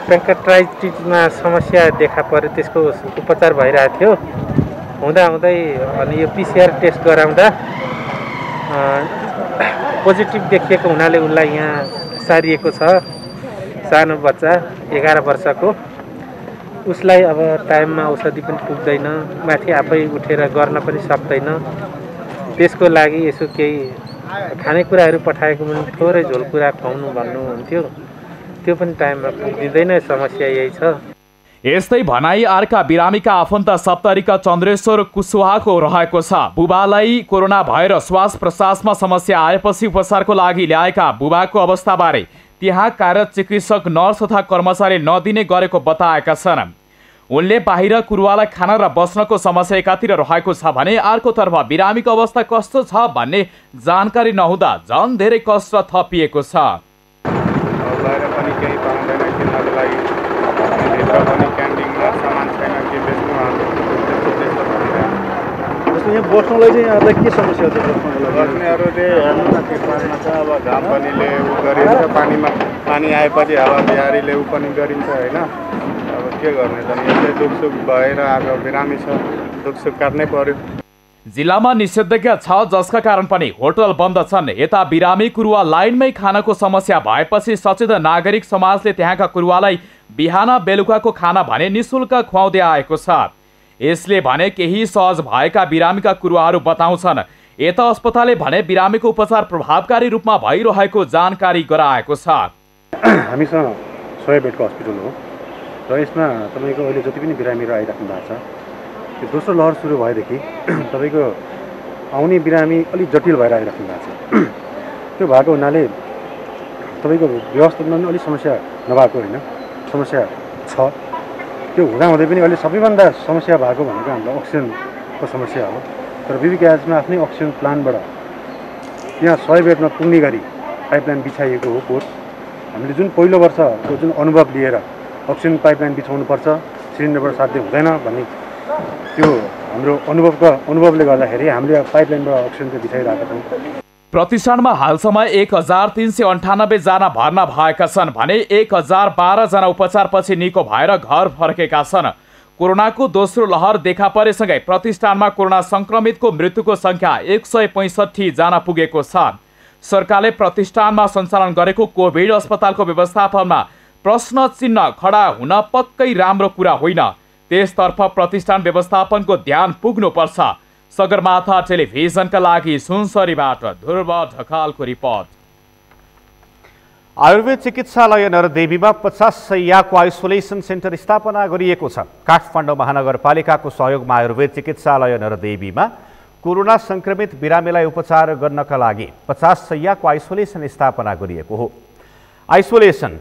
प्याङ्क्रेटाइटिसमा समस्या देखा पर्यो। त्यसको उपचार भइरहेको थियो। हुँदाहुँदै अनि यो पिसिआर टेस्ट गराउँदा पोजिटिभ देखिएको हुनाले उसलाई यहाँ सारिएको छ। सानो बच्चा 11 वर्षको, उसलाई अब टाइममा औषधि पनि पुग्दैन, माथि आफै उठेर गर्न पनि सक्दैन। त्यसको लागि यसो केही खानेकुराहरू पठाएको पनि थोरै झोलकुरा खुवाउनु भन्नुहुन्थ्यो, त्यो पनि टाइममा पुग्दिँदैन। समस्या यही छ। यस्तै भनाई अर्का बिरामीका आफन्त सप्तरीका चन्द्रेश्वर कुशवाहाको रहेको छ। बुबालाई कोरोना भएर श्वास प्रश्वासमा समस्या आएपछि उपचारको लागि ल्याएका बुबाको अवस्थाबारे त्यहाँ कार्यरत चिकित्सक, नर्स तथा कर्मचारी नदिने गरेको बताएका छन्। उनले बाहिर कुरुवालाई खान र बस्नको समस्या एकातिर रहेको छ भने अर्कोतर्फ बिरामीको अवस्था कस्तो छ भन्ने जानकारी नहुँदा झन् धेरै कष्ट थपिएको छ। बाहिर पनि केही पाउँदैन किन्नको लागि, भित्र पनि क्यान्टिनमा सामान छैन के बेच्नु, जस्तो यहाँ बस्नुलाई चाहिँ यहाँलाई के समस्या छ? बस्नेहरू चाहिँ हेर्नु न, तिरपालमा छ, अब घाम पनिले उ गरिन्छ, पानी आएपछि हावा बिहारीले उ पनि गरिन्छ होइन। अब के गर्ने त, यस्तै दुखसुख भएर आएको बिरामी छ, दुखसुख काट्नै पर्यो। जिल्लामा निषेधाज्ञा छ जसका कारण पनि होटल बन्द छन्। यता बिरामी कुरुवा लाइनमै खानको समस्या भएपछि सचेत नागरिक समाजले त्यहाँका कुरुवालाई बिहान बेलुकाको खाना भने निःशुल्क खुवाउँदै आएको छ। यसले भने केही सहज भएका बिरामीका कुरुवाहरू बताउँछन्। यता अस्पतालले भने बिरामीको उपचार प्रभावकारी रूपमा भइरहेको जानकारी गराएको छ। हामीसँग 100 बेडको हस्पिटल हो र यसमा तपाईँको अहिले जति पनि बिरामीहरू आइराख्नु भएको छ, त्यो दोस्रो लहर सुरु भएदेखि तपाईँको आउने बिरामी अलिक जटिल भएर आइराख्नु भएको छ। त्यो भएको हुनाले तपाईँको व्यवस्थापनमा पनि अलिक समस्या नभएको होइन, समस्या छ। त्यो हुँदाहुँदै पनि अहिले सबैभन्दा समस्या भएको भनेको हाम्रो अक्सिजनको समस्या हो। तर बीबीकेएसमा आफ्नै अक्सिजन प्लान्टबाट त्यहाँ 100 बेडमा पुग्ने गरी पाइपलाइन बिछाइएको हो कोर्स। हामीले जुन पहिलो वर्षको जुन अनुभव लिएर अक्सिजन पाइपलाइन बिछाउनुपर्छ, सिलिन्डरबाट साध्य हुँदैन भन्ने त्यो हाम्रो अनुभवले गर्दाखेरि हामीले पाइपलाइनबाट अक्सिजन चाहिँ बिछाइरहेका छौँ। प्रतिष्ठानमा हालसम्म 1398 जना भर्ना भएका छन् भने 1012 जना उपचारपछि निको भएर घर फर्केका छन्। कोरोनाको दोस्रो लहर देखा परेसँगै प्रतिष्ठानमा कोरोना संक्रमितको मृत्युको संख्या 165 जना पुगेको छ। सरकारले प्रतिष्ठानमा सञ्चालन गरेको कोभिड अस्पतालको व्यवस्थापनमा प्रश्न चिन्ह खडा हुन पक्कै राम्रो कुरा होइन। त्यसतर्फ प्रतिष्ठान व्यवस्थापनको ध्यान पुग्नुपर्छ। सगरमाथा टेलिभिजनका लागि सुनसरीबाट ध्रुव ढकालको रिपोर्ट। आयुर्वेद चिकित्सालय नरदेवीमा 50 शय्याको आइसोलेसन सेन्टर स्थापना गरिएको छ। काठमाडौँ महानगरपालिकाको सहयोगमा आयुर्वेद चिकित्सालय नरदेवीमा कोरोना संक्रमित बिरामीलाई उपचार गर्नका लागि 50 शय्याको आइसोलेसन स्थापना गरिएको हो। आइसोलेसन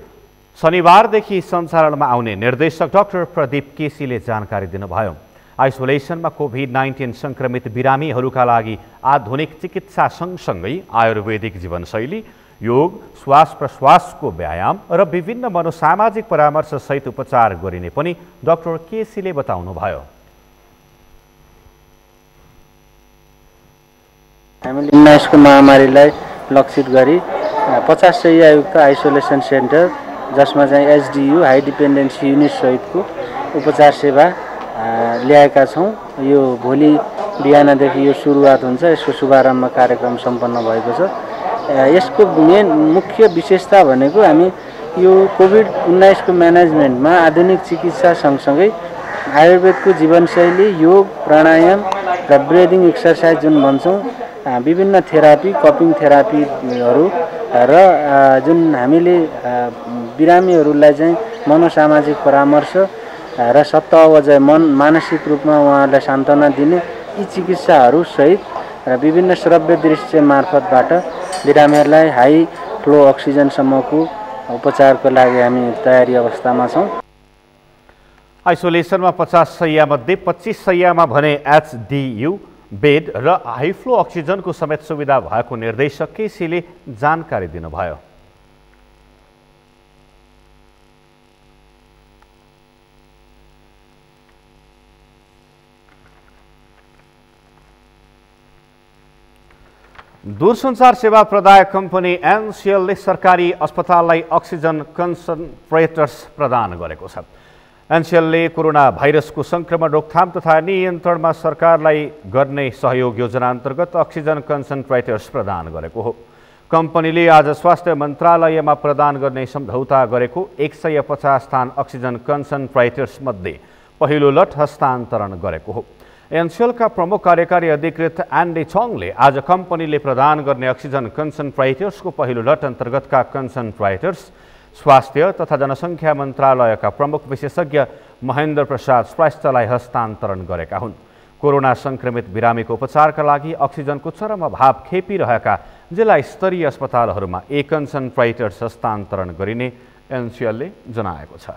शनिबारदेखि सञ्चालनमा आउने निर्देशक डाक्टर प्रदीप केसीले जानकारी दिनुभयो। आइसोलेसनमा कोभिड-19 संक्रमित बिरामीहरूका लागि आधुनिक चिकित्सा सँगसँगै आयुर्वेदिक जीवनशैली, योग, श्वास प्रश्वासको व्यायाम र विभिन्न मनोसामाजिक परामर्श सहित उपचार गरिने पनि डाक्टर केसीले बताउनुभयो। हामीले 19 को महामारीलाई लक्षित गरी 50 शय्यायुक्त आइसोलेसन सेन्टर जसमा चाहिँ एचडीयू हाई डिपेन्डेन्सी युनिट सहितको उपचार सेवा ल्याएका छौँ। यो भोलि बिहानदेखि यो सुरुवात हुन्छ। यसको शुभारम्भ कार्यक्रम सम्पन्न भएको छ। यसको मुख्य विशेषता भनेको हामी यो कोभिड-19 को म्यानेजमेन्टमा आधुनिक चिकित्सा सँगसँगै आयुर्वेदको जीवनशैली, योग, प्राणायाम र ब्रिदिङ एक्सर्साइज जुन भन्छौँ, विभिन्न थेरापी, कपिङ थेरापीहरू र जुन हामीले बिरामीहरूलाई चाहिँ मनोसामाजिक परामर्श र सप्त अवजय मानसिक रूपमा उहाँहरूलाई सान्त्वना दिने यी चिकित्साहरू सहित र विभिन्न श्रव्य दृश्य मार्फतबाट बिरामीहरूलाई हाई फ्लो अक्सिजनसम्मको उपचारको लागि हामी तयारी अवस्थामा छौँ। आइसोलेसनमा 50 शय्यामध्ये 25 शय्यामा भने एचडीयू बेड र हाई फ्लो अक्सिजनको समेत सुविधा भएको निर्देशक केसीले जानकारी दिनुभयो। दूरसञ्चार सेवा प्रदायक कम्पनी एनसिएलले सरकारी अस्पताललाई अक्सिजन कन्सन्ट्रेटर्स प्रदान गरेको छ। एनसिएलले कोरोना भाइरसको संक्रमण रोकथाम तथा नियन्त्रणमा सरकारलाई गर्ने सहयोग योजना अन्तर्गत अक्सिजन कन्सन्ट्रेटर्स प्रदान गरेको हो। कम्पनीले आज स्वास्थ्य मन्त्रालयमा प्रदान गर्ने सम्झौता गरेको 150 थान अक्सिजन कन्सन्ट्रेटर्स मध्ये पहिलो लट हस्तान्तरण गरेको हो। एनसिएलका प्रमुख कार्यकारी अधिकृत एन्डी चङले आज कम्पनीले प्रदान गर्ने अक्सिजन कन्सन्ट्रेटर्सको पहिलो लट अन्तर्गतका कन्सन्ट्रेटर्स स्वास्थ्य तथा जनसङ्ख्या मन्त्रालयका प्रमुख विशेषज्ञ महेन्द्र प्रसाद श्रेष्ठलाई हस्तान्तरण गरेका हुन्। कोरोना संक्रमित बिरामीको उपचारका लागि अक्सिजनको चरम अभाव खेपिरहेका जिल्ला स्तरीय अस्पतालहरूमा एक कन्सन्ट्रेटर्स हस्तान्तरण गरिने एनसिएलले जनाएको छ।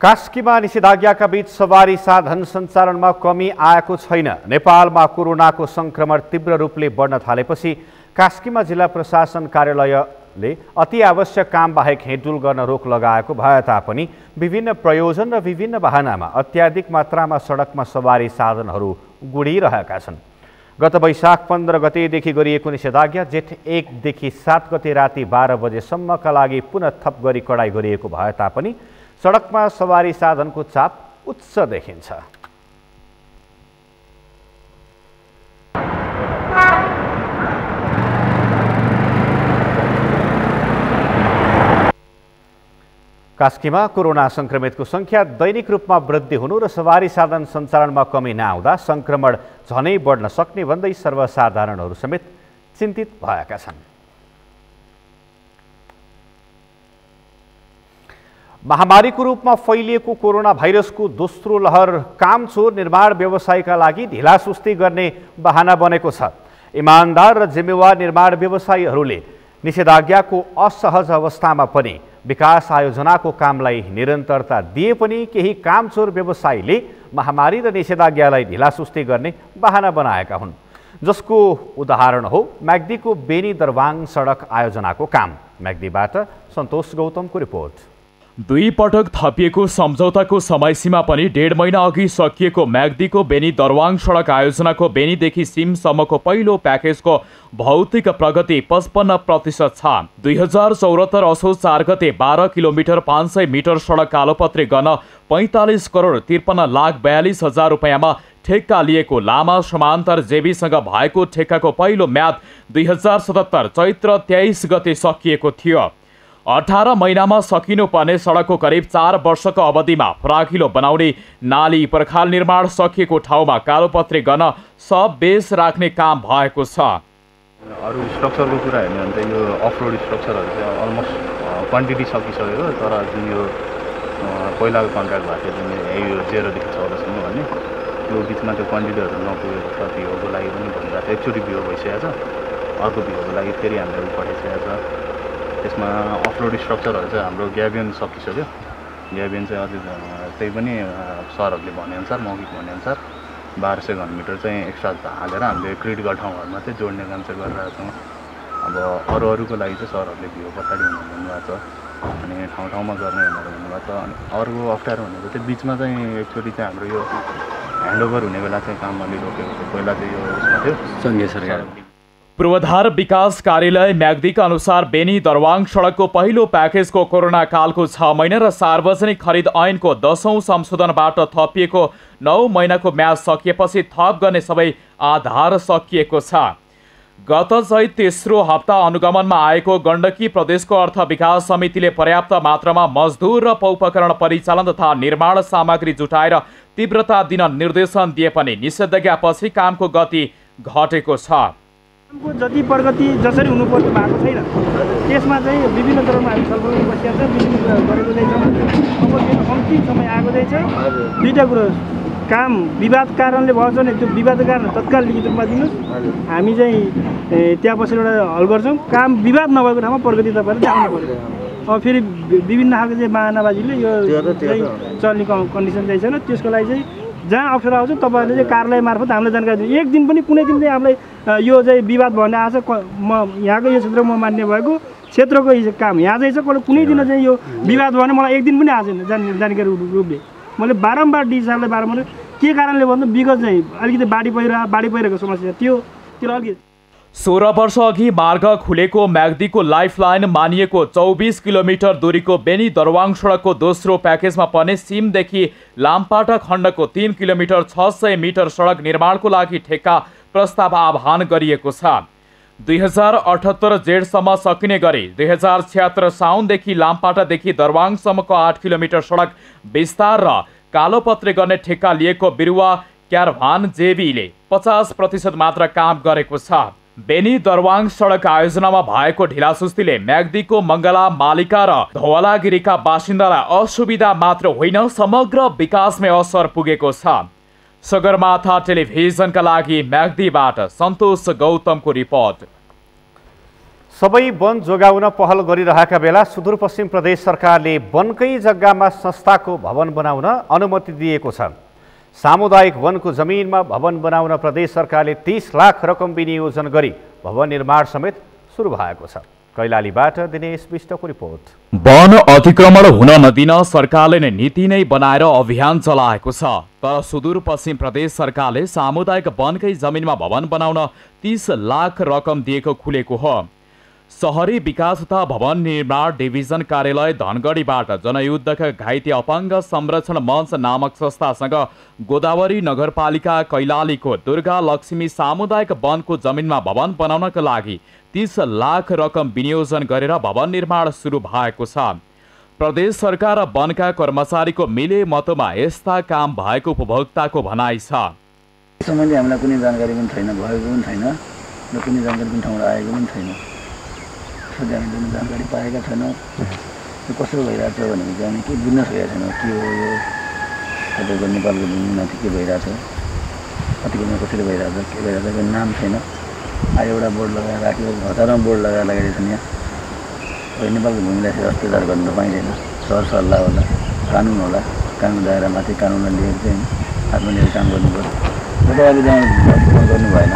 कास्कीमा निषेधाज्ञाका बीच सवारी साधन सञ्चालनमा कमी आएको छैन। नेपालमा कोरोनाको संक्रमण तीव्र रूपले बढ्न थालेपछि कास्कीमा जिल्ला प्रशासन कार्यालयले अति आवश्यक काम बाहेक हिँडडुल गर्न रोक लगाएको भए तापनि विभिन्न प्रयोजन र विभिन्न वाहनामा अत्याधिक मात्रामा सडकमा सवारी साधनहरू गुडिरहेका छन्। गत वैशाख 15 गतेदेखि गरिएको निषेधाज्ञा जेठ 1 देखि 7 गते राति 12 बजेसम्मका लागि पुनः थप गरी कडाई गरिएको भए तापनि सडकमा सवारी साधनको चाप उच्च देखिन्छ। कास्कीमा कोरोना संक्रमितको संख्या दैनिक रूपमा वृद्धि हुनु र सवारी साधन सञ्चालनमा कमी नआउँदा संक्रमण झनै बढ्न सक्ने भन्दै सर्वसाधारणहरू समेत चिन्तित भएका छन्। महामारीको रूपमा फैलिएको कोरोना भाइरसको दोस्रो लहर कामचोर निर्माण व्यवसायका लागि ढिलासुस्ती गर्ने बहाना बनेको छ। इमानदार र जिम्मेवार निर्माण व्यवसायीहरूले निषेधाज्ञाको असहज अवस्थामा पनि विकास आयोजनाको कामलाई निरन्तरता दिए पनि केही कामचोर व्यवसायीले महामारी र निषेधाज्ञालाई ढिलासुस्ती गर्ने बहाना बनाएका हुन्, जसको उदाहरण हो म्याग्दीको बेनी दरवाङ सडक आयोजनाको काम। म्याग्दीबाट सन्तोष गौतमको रिपोर्ट। 2 पटक थपिएको सम्झौताको समयसीमा पनि 1.5 महिना अघि सकिएको म्याग्दीको बेनी दरवाङ सडक आयोजनाको बेनीदेखि सिमसम्मको पहिलो प्याकेजको भौतिक प्रगति 55% छ। 2074 असोज 4 गते 12 किलोमिटर 500 मिटर सडक कालोपत्री गर्न 45 करोड 53 लाख 42 हजार रुपियाँमा ठेक्का लिएको लामा समान्तर जेबीसँग भएको ठेक्काको पहिलो म्याद 2077 चैत्र 23 गते सकिएको थियो। 18 महिनामा सकिनुपर्ने सडकको करिब 4 वर्षको अवधिमा फराकिलो बनाउने नाली पर्खाल निर्माण सकिएको ठाउँमा कालोपत्री गर्न सब बेस राख्ने काम भएको छ। अरू स्ट्रक्चरको कुरा हेर्ने भने चाहिँ यो अफरोड स्ट्रक्चरहरू चाहिँ अलमोस्ट क्वान्टिटी सकिसकेको, तर जुन यो पहिलाको कन्ट्र्याक्ट भएको जुन यो 0 देखि 14 सम्म भने त्यो बिचमा त्यो क्वान्टिटीहरू नपुगेको छ। बिहोको लागि पनि भनिरहेको छ, एकचोटि बिहो भइसकेको छ, अर्को बिहोको लागि फेरि हामीले पठाइसकेको छ। त्यसमा अफरोड स्ट्रक्चरहरू चाहिँ हाम्रो ग्याबियन सकिसक्यो। ग्याबियन चाहिँ अझै त्यही पनि सरहरूले भनेअनुसार मौखिक भनेअनुसार 1200 घनमिटर चाहिँ एक्स्ट्रा हालेर हामीले क्रिटिकल ठाउँहरूमा चाहिँ जोड्ने काम चाहिँ गरिरहेको छौँ। अब अरूको लागि चाहिँ सरहरूले बिहो पछाडि हुनु भन्नुभएको छ, अनि ठाउँ ठाउँमा गर्ने भनेर भन्नुभएको छ। अनि अर्को अप्ठ्यारो भनेको चाहिँ बिचमा चाहिँ एकचोटि चाहिँ हाम्रो यो ह्यान्डओभर हुने बेला चाहिँ काम अलि रोकेको थियो। पहिला चाहिँ यो उसमा थियो सङ्घीय सरकार। पूर्वाधार विकास कार्यालय म्याग्दीका अनुसार बेनी दरवाङ सडकको पहिलो प्याकेजको कोरोना कालको 6 महिना र सार्वजनिक खरिद ऐनको 10औं संशोधनबाट थपिएको 9 महिनाको म्याद सकिएपछि थप गर्ने सबै आधार सकिएको छ। गत चैत तेस्रो हप्ता अनुगमनमा आएको गण्डकी प्रदेशको अर्थ विकास समितिले पर्याप्त मात्रामा मजदुर र उपकरण परिचालन तथा निर्माण सामग्री जुटाएर तीव्रता दिन निर्देशन दिए पनि निषेधाज्ञापछि कामको गति घटेको छ। कामको जति प्रगति जसरी हुनुपर्ने भएको छैन, त्यसमा चाहिँ विभिन्न तहमा हामी छलफल बसिया छ, विभिन्न गरेको चाहिँ अब अन्तिम समय आएको चाहिँ छ। दुईटा कुरो, काम विवाद कारणले भएको छ भने त्यो विवादको कारण तत्काल लिखित रूपमा दिनुहोस्, हामी चाहिँ त्यहाँ बसेर एउटा हल गर्छौँ। काम विवाद नभएको ठाउँमा प्रगति तपाईँले आउनु पर्यो। अब फेरि विभिन्न खालको चाहिँ बहानाबाजीले यो चाहिँ चल्ने कन्डिसन चाहिँ छैन। त्यसको लागि चाहिँ जहाँ अप्ठ्यारो आउँछ तपाईँहरूले चाहिँ कार्यालय मार्फत हामीलाई जानकारी दिनु। एक दिन पनि कुनै दिन चाहिँ हामीलाई यो चाहिँ विवाद भन्ने आएको छ, म यहाँको यो क्षेत्रमा म मान्ने भएको क्षेत्रको काम यहाँ चाहिँ छ, कुनै दिन चाहिँ यो विवाद भने मलाई एक दिन पनि आएको छैन जानकारी रूपले। मैले बारम्बार डिसी साहबलाई बारम्बार के कारणले भन्दा विगत चाहिँ अलिकति बाढी पहिरोको समस्या त्यो अलिकति 16 वर्ष अघि मार्ग खुलेको म्याग्दीको लाइफलाइन मानिएको 24 किलोमिटर दूरीको बेनी दरवाङ सडकको दोस्रो प्याकेजमा पर्ने सिमदेखि लामपाटा खण्डको 3 किलोमिटर 600 मिटर सडक निर्माणको लागि ठेक्का प्रस्ताव आह्वान गरिएको छ। 2078 जेठसम्म सकिने गरी 2076 साउनदेखि लामपाटादेखि दरवाङसम्मको 8 किलोमिटर सडक विस्तार र कालोपत्रे गर्ने ठेक्का लिएको बिरुवा क्यारभान जेबीले 50% मात्र काम गरेको छ। बेनी दरवाङ सडक आयोजनामा भएको ढिलासुस्तीले म्याग्दीको मङ्गला, मालिका र धवलागिरीका बासिन्दालाई असुविधा मात्र होइन समग्र विकासमै असर पुगेको छ। सगरमाथा टेलिभिजनका लागि म्याग्दीबाट सन्तोष गौतमको रिपोर्ट। सबै वन जोगाउन पहल गरिरहेका बेला सुदूरपश्चिम प्रदेश सरकारले वनकै जग्गामा संस्थाको भवन बनाउन अनुमति दिएको छ। सामुदायिक वनको जमिनमा भवन बनाउन प्रदेश सरकारले 30 लाख रकम विनियोजन गरी भवन निर्माण समेत सुरु भएको छ। कैलालीबाट दिनेश विष्टको रिपोर्ट। वन अतिक्रमण हुन नदिन सरकारले नै नीति नै बनाएर अभियान चलाएको छ। तर सुदूरपश्चिम प्रदेश सरकारले सामुदायिक वनकै जमिनमा भवन बनाउन 30 लाख रकम दिएको खुलेको हो। शहरी विकास तथा भवन निर्माण डिभिजन कार्यालय धनगढीबाट जनयुद्धका घाइते अपाङ्ग संरक्षण मञ्च नामक संस्थासँग गोदावरी नगरपालिका कैलालीको दुर्गा लक्ष्मी सामुदायिक वनको जमिनमा भवन बनाउनका लागि 30 लाख रकम विनियोजन गरेर भवन निर्माण सुरु भएको छ। प्रदेश सरकार र वनका कर्मचारीको मिले मतमा यस्ता काम भएको उपभोक्ताको भनाइ छ। सम्बन्धी हामीलाई कुनै जानकारी पनि छैन, भएको पनि छैन र कुनै जानकारी पनि ठाउँबाट आएको पनि छैन। हामीले जानकारी पाएका छैनौँ। कसो भइरहेछ भनेको चाहिँ हामी केही बुझ्न सकेका छैनौँ। के हो यो तपाईँको नेपालको भूमिमाथि के भइरहेछ, अतिक्रमण कसरी भइरहेछ, के भइरहेछ, त्यो नाम छैन। एउटा बोर्ड लगाएर राखेको, हजारौँ बोर्ड लगाएर लगाइरहेको छन्। यहाँ नेपालको भूमिलाई अत्याचार गर्न त पाइँदैन। सर सल्लाह होला, कानुन होला, कानुन दायरामाथि कानुनलाई लिएर चाहिँ हातमा लिएर काम गर्नु पर्यो। तपाईँले त्यहाँ गर्नु भएन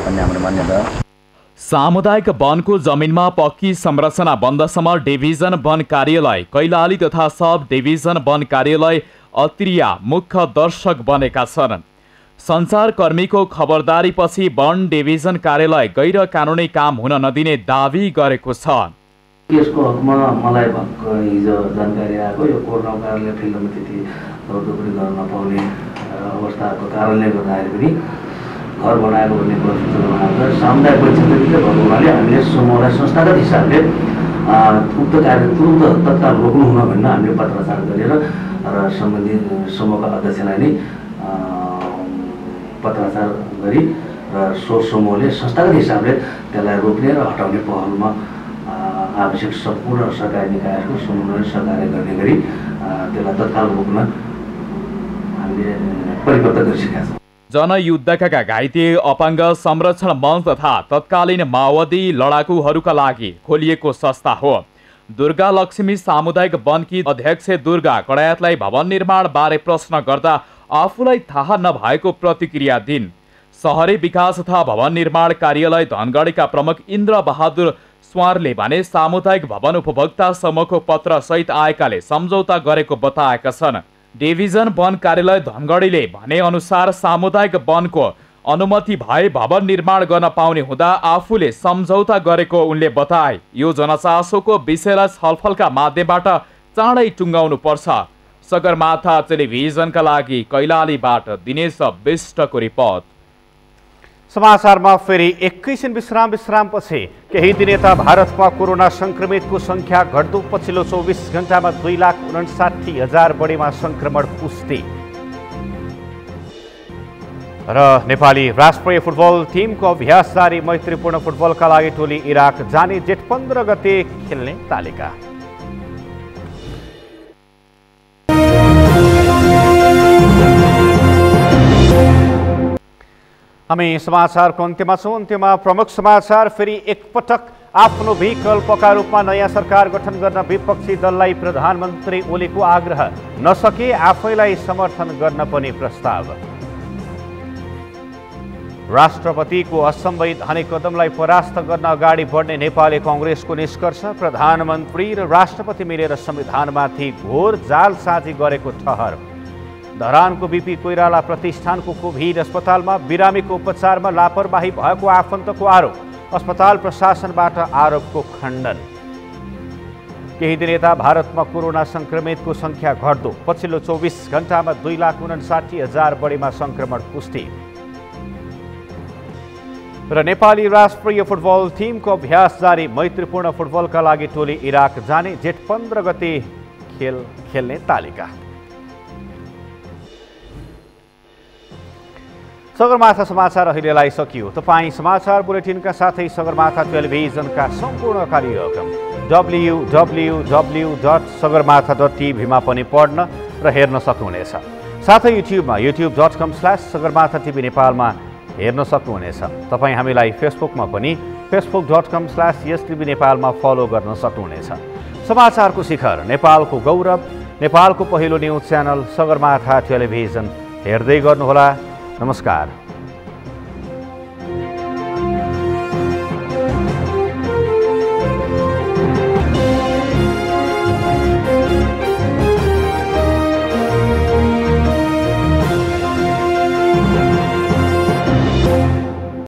भन्ने हाम्रो मान्यता हो। सामुदायिक वनको जमिनमा पक्की संरचना बन्दसम्म डिभिजन वन कार्यालय कैलाली तथा सब डिभिजन वन कार्यालय अत्रिया मुख्य दर्शक बनेका छन्। सञ्चारकर्मीको खबरदारीपछि वन डिभिजन कार्यालय गैर कानुनी काम हुन नदिने दावी गरेको छ। यसको हकमा मलाई भर्खर हिजो जानकारी आएको, यो कोरोनाको कारणले फिल्डमा त्यति दौडधुपडी गर्न नपाउने अवस्थाको कारणले गर्दाखेरि पनि घर बनाएको भन्ने प्रश्न बनाउँदा सामुदायिक परिक्षेत्रभित्र भएको हुनाले हामीले समूहलाई संस्थागत हिसाबले उक्त कार्य तुरुन्त तत्काल रोक्नु हुन भन्न हामीले पत्राचार गरेर र सम्बन्धित समूहका अध्यक्षलाई नै पत्राचार गरी र सो समूहले संस्थागत हिसाबले त्यसलाई रोक्ने र हटाउने पहलमा आवश्यक सम्पूर्ण सरकारी निकायहरूको समन्वय सहकार्य गर्ने गरी त्यसलाई तत्काल रोक्न हामीले परिपत्र गरिसकेका छौँ। जनयुद्धका घाइते अपाङ्ग संरक्षण मञ्च तथा तत्कालीन माओवादी लडाकुहरूका लागि खोलिएको संस्था हो। दुर्गा लक्ष्मी सामुदायिक वनकी अध्यक्ष दुर्गा कडायतलाई भवन निर्माण बारे प्रश्न गर्दा आफूलाई थाहा नभएको प्रतिक्रिया दिन्। शहरी विकास तथा भवन निर्माण कार्यालय धनगढीका प्रमुख इन्द्र बहादुर स्वारले भने सामुदायिक भवन उपभोक्ता समूहको पत्र सहित आएकाले सम्झौता गरेको बताएका छन्। डिभिजन वन कार्यालय धनगढीले भने अनुसार सामुदायिक वनको अनुमति भए भवन निर्माण गर्न पाउने हुँदा आफूले सम्झौता गरेको उनले बताए। यो जनचासोको विषयलाई छलफलका माध्यमबाट चाँडै टुङ्गाउनु पर्छ। सगरमाथा टेलिभिजनका लागि कैलालीबाट दिनेश विष्टको रिपोर्ट। समाचारमा फेरि एकैछिन विश्रामपछि केही दिन यता भारतमा कोरोना संक्रमितको संख्या घट्दो पछिल्लो 24 घण्टामा 2,59,000 बढीमा संक्रमण पुष्टि। र नेपाली राष्ट्रिय फुटबल टिमको अभ्यास जारी, मैत्रीपूर्ण फुटबलका लागि टोली इराक जाने, जेठ 15 गते खेल्ने तालिका। हामी समाचारको अन्त्यमा छौँ। अन्त्यमा प्रमुख समाचार फेरि एकपटक आफ्नो विकल्पका रूपमा नयाँ सरकार गठन गर्न विपक्षी दललाई प्रधानमन्त्री ओलीको आग्रह, नसके आफैलाई समर्थन गर्न पनि प्रस्ताव। राष्ट्रपतिको असंवैधानिक कदमलाई परास्त गर्न अगाडि बढ्ने नेपाली कांग्रेसको निष्कर्ष, प्रधानमन्त्री र राष्ट्रपति मिलेर संविधानमाथि घोर जालसाजी गरेको ठहर। धरानको बीपी कोइराला प्रतिष्ठानको कोभिड अस्पतालमा बिरामीको उपचारमा लापरवाही भएको आफन्तको आरोप। अस्पताल प्रशासनबाट आरोपको खण्डन। केही दिन यता भारतमा कोरोना संक्रमितको संख्या घट्दो। पछिल्लो 24 घण्टामा 2,59,000 बढीमा संक्रमण पुष्टि। र नेपाली राष्ट्रिय फुटबल टिमको अभ्यास जारी। मैत्रीपूर्ण फुटबलका लागि टोली इराक जाने। जेठ 15 गते खेल खेल्ने तालिका। सगरमाथा समाचार अहिलेलाई सकियो। तपाईँ समाचार बुलेटिनका साथै सगरमाथा टेलिभिजनका सम्पूर्ण कार्यक्रम www.sagarmatha.tv मा पनि पढ्न र हेर्न सक्नुहुनेछ। साथै युट्युबमा youtube.com/sagarmatha TV नेपालमा हेर्न सक्नुहुनेछ। तपाईँ हामीलाई फेसबुकमा पनि facebook.com/YesTV नेपालमा फलो गर्न सक्नुहुनेछ। समाचारको शिखर, नेपालको गौरव, नेपालको पहिलो न्युज च्यानल सगरमाथा टेलिभिजन हेर्दै गर्नुहोला। नमस्कार।